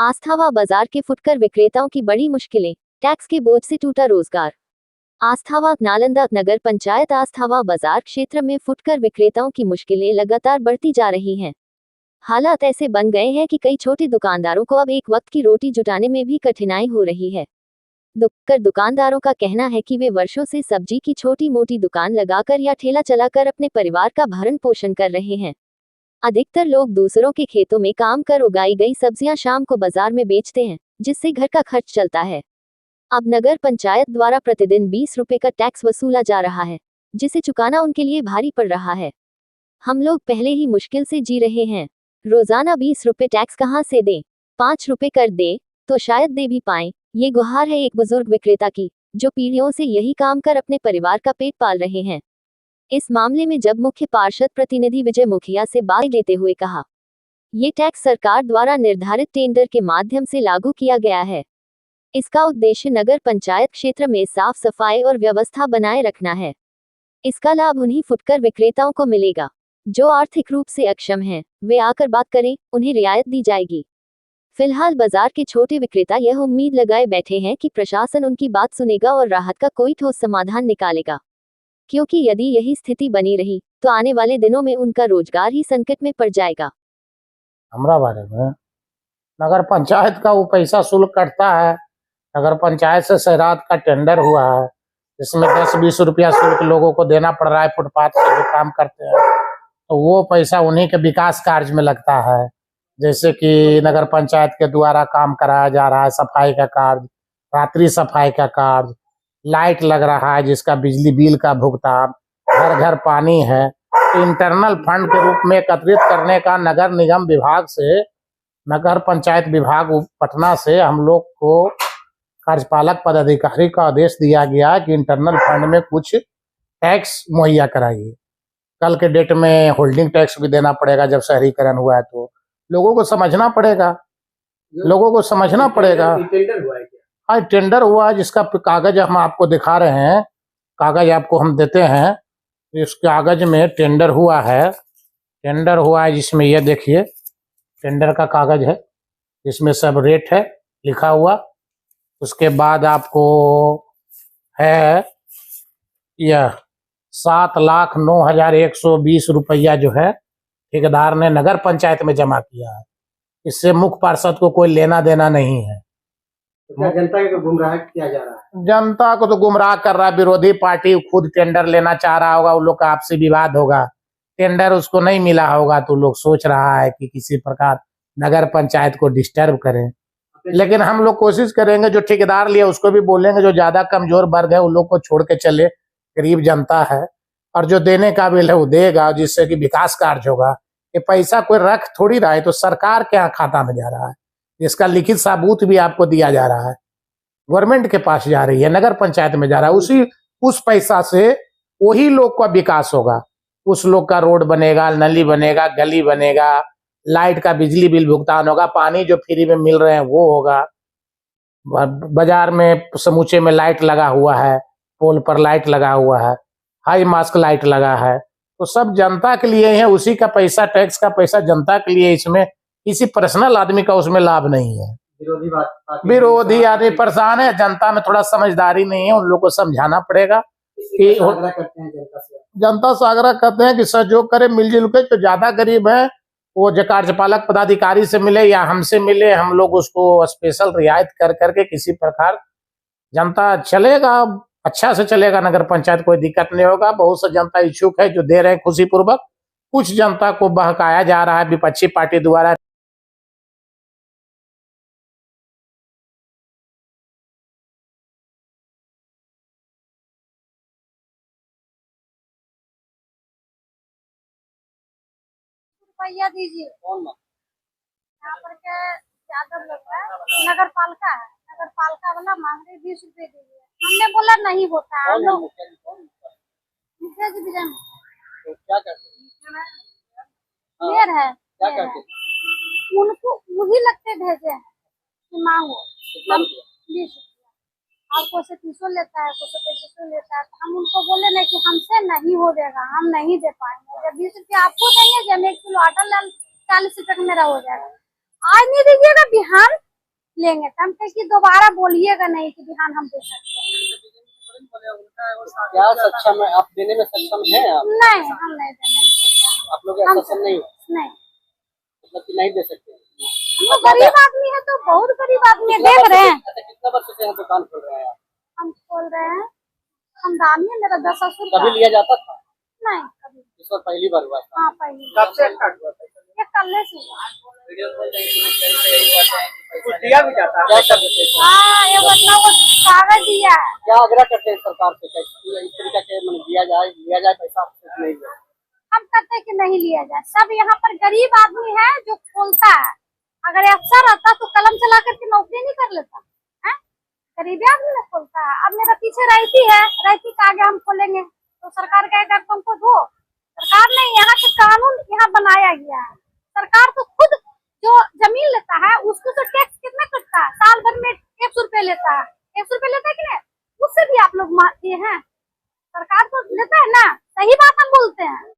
आस्थावा बाजार के फुटकर विक्रेताओं की बड़ी मुश्किलें, टैक्स के बोझ से टूटा रोजगार। आस्थावा नालंदा नगर पंचायत आस्थावा बाजार क्षेत्र में फुटकर विक्रेताओं की मुश्किलें लगातार बढ़ती जा रही हैं। हालात ऐसे बन गए हैं कि कई छोटे दुकानदारों को अब एक वक्त की रोटी जुटाने में भी कठिनाई हो रही है। दुकानदारों का कहना है कि वे वर्षों से सब्जी की छोटी मोटी दुकान लगाकर या ठेला चलाकर अपने परिवार का भरण पोषण कर रहे हैं। अधिकतर लोग दूसरों के खेतों में काम कर उगाई गई सब्जियां शाम को बाजार में बेचते हैं, जिससे घर का खर्च चलता है। अब नगर पंचायत द्वारा प्रतिदिन 20 रुपए का टैक्स वसूला जा रहा है, जिसे चुकाना उनके लिए भारी पड़ रहा है। हम लोग पहले ही मुश्किल से जी रहे हैं, रोजाना 20 रुपए टैक्स कहां से दें? 5 रुपए कर दे तो शायद दे भी पाएं। ये गुहार है एक बुजुर्ग विक्रेता की, जो पीढ़ियों से यही काम कर अपने परिवार का पेट पाल रहे हैं। इस मामले में जब मुख्य पार्षद प्रतिनिधि विजय मुखिया से बात लेते हुए कहा, ये टैक्स सरकार द्वारा निर्धारित टेंडर के माध्यम से लागू किया गया है। इसका उद्देश्य नगर पंचायत क्षेत्र में साफ सफाई और व्यवस्था बनाए रखना है। इसका लाभ उन्हीं फुटकर विक्रेताओं को मिलेगा जो आर्थिक रूप से अक्षम हैं। वे आकर बात करें, उन्हें रियायत दी जाएगी। फिलहाल बाजार के छोटे विक्रेता यह उम्मीद लगाए बैठे हैं कि प्रशासन उनकी बात सुनेगा और राहत का कोई ठोस समाधान निकालेगा, क्योंकि यदि यही स्थिति बनी रही तो आने वाले दिनों में उनका रोजगार ही संकट में पड़ जाएगा। हमरा बारे में नगर पंचायत का वो पैसा शुल्क कटता है। नगर पंचायत से शहरात का टेंडर हुआ है, जिसमें 10-20 रुपया शुल्क लोगों को देना पड़ रहा है। फुटपाथ से जो काम करते हैं तो वो पैसा उन्हीं के विकास कार्य में लगता है। जैसे कि नगर पंचायत के द्वारा काम कराया जा रहा है, सफाई का कार्य, रात्रि सफाई का कार्य, लाइट लग रहा है जिसका बिजली बिल का भुगतान, घर घर पानी है। तो इंटरनल फंड के रूप में एकत्रित करने का नगर निगम विभाग से, नगर पंचायत विभाग पटना से हम लोग को कार्यपालक पदाधिकारी का आदेश दिया गया कि इंटरनल फंड में कुछ टैक्स मुहैया कराइए। कल के डेट में होल्डिंग टैक्स भी देना पड़ेगा। जब शहरीकरण हुआ है तो लोगों को समझना पड़ेगा, हाँ टेंडर हुआ है, जिसका कागज हम आपको दिखा रहे हैं। कागज आपको हम देते हैं, इस कागज में टेंडर हुआ है। जिसमें ये देखिए टेंडर का कागज है, जिसमें सब रेट है लिखा हुआ। उसके बाद आपको है यह 7,09,120 रुपया जो है ठेकेदार ने नगर पंचायत में जमा किया है। इससे मुख्य पार्षद को कोई लेना देना नहीं है। तो जनता को गुमराह किया जा रहा है? जनता को तो गुमराह कर रहा है विरोधी पार्टी। खुद टेंडर लेना चाह रहा होगा, उन लोग का आपसी विवाद होगा, टेंडर उसको नहीं मिला होगा, तो लोग सोच रहा है कि किसी प्रकार नगर पंचायत को डिस्टर्ब करें। लेकिन हम लोग कोशिश करेंगे, जो ठेकेदार लिया उसको भी बोलेंगे, जो ज्यादा कमजोर वर्ग है उन लोग को छोड़ के चले। गरीब जनता है और जो देने काबिल है वो देगा, जिससे कि विकास कार्य होगा। ये पैसा कोई रख थोड़ी रहा है, तो सरकार के यहाँ खाता में जा रहा है, जिसका लिखित सबूत भी आपको दिया जा रहा है। गवर्नमेंट के पास जा रही है, नगर पंचायत में जा रहा है। उस पैसा से वही लोग का विकास होगा। उस लोग का रोड बनेगा, नली बनेगा, गली बनेगा, लाइट का बिजली बिल भुगतान होगा, पानी जो फ्री में मिल रहे हैं वो होगा। बाजार में समूचे में लाइट लगा हुआ है, पोल पर लाइट लगा हुआ है, हाई मास्क लाइट लगा है, तो सब जनता के लिए है। उसी का पैसा, टैक्स का पैसा जनता के लिए। इसमें किसी पर्सनल आदमी का उसमें लाभ नहीं है। विरोधी आदमी परेशान है, जनता में थोड़ा समझदारी नहीं है। उन लोग को समझाना पड़ेगा कि जनता से आग्रह करते हैं कि सहयोग करे मिलजुल के। जो ज्यादा गरीब है वो जो कार्यपालक पदाधिकारी से मिले या हमसे मिले, हम लोग उसको स्पेशल रियायत कर करके किसी प्रकार जनता चलेगा, अच्छा से चलेगा नगर पंचायत, कोई दिक्कत नहीं होगा। बहुत सा जनता इच्छुक है जो दे रहे हैं खुशी पूर्वक। कुछ जनता को बहकाया जा रहा है विपक्षी पार्टी द्वारा। रुपया दीजिए। यहाँ पर के यादव लोग है, नगर पालिका है, नगर पालिका वाला मांग रहे 20 रुपए दीजिए। हमने बोला नहीं होता है। हम लोग मुखिया जी विजय तो क्या करते मेयर है, क्या करते? उनको वही लगते भेजे हैं कि मांगो। हम 20 रुपया और कोई से 300 लेता है, कोई से 25 लेता है। हम उनको बोले नहीं कि हमसे नहीं हो जाएगा, हम नहीं दे पाएंगे। जब 20 रुपया आपको देंगे, जब 1 किलो आटा 40 रुपए का मेरा हो जाएगा। आज नहीं दीजिएगा, बिहान लेंगे तो हम कहे कि दोबारा बोलिएगा नहीं कि बिहान हम दे सकते हैं। क्या सक्षम है आप देने में सक्षम है आप? नहीं, हम नहीं देने में सक्षम। आप लोग हम सक्षम नहीं हो, नहीं, मतलब कि नहीं दे सकते? हम लोग गरीब आदमी है, तो बहुत गरीब आदमी है, देख रहे हैं। कितना वर्ष से यहाँ दुकान खोल रहे हैं आप? हम खोल रहे हैं, खानदानी है मेरा 10 ससुर का। कभी लिया जाता था? नहीं, कभी। इस बार पहली बार हुआ था। हाँ, पहली। कब से स्टार्ट हुआ था? ये कल से हुआ। कुछ दिया भी जाता है? क्या कर देते हैं? हाँ, ये मतलब वो कागज दिया है। क्या आग्रह करते हैं सरकार से कैसे इस तरीका के मतलब दिया जाए, लिया जाए पैसा आपसे नहीं लिया? हम कहते हैं कि नहीं लिया जाए। सब यहाँ पर गरीब आदमी है जो खोलता है। अगर अच्छा रहता तो कलम चला करके नौकरी नहीं कर लेता है। गरीबी आदमी ने खोलता है। अब मेरा पीछे रैती है, रैती का आगे हम खोलेंगे तो सरकार कहेगा तुमको दो। सरकार नहीं, यहाँ के कानून यहाँ बनाया गया है। सरकार तो खुद जो जमीन लेता है उसको तो टैक्स कितना कटता है, साल भर में 100 रुपए लेता है। 100 रुपए लेता है कि नहीं? उससे भी आप लोग मारते हैं। सरकार तो लेता है ना, सही बात हम बोलते हैं।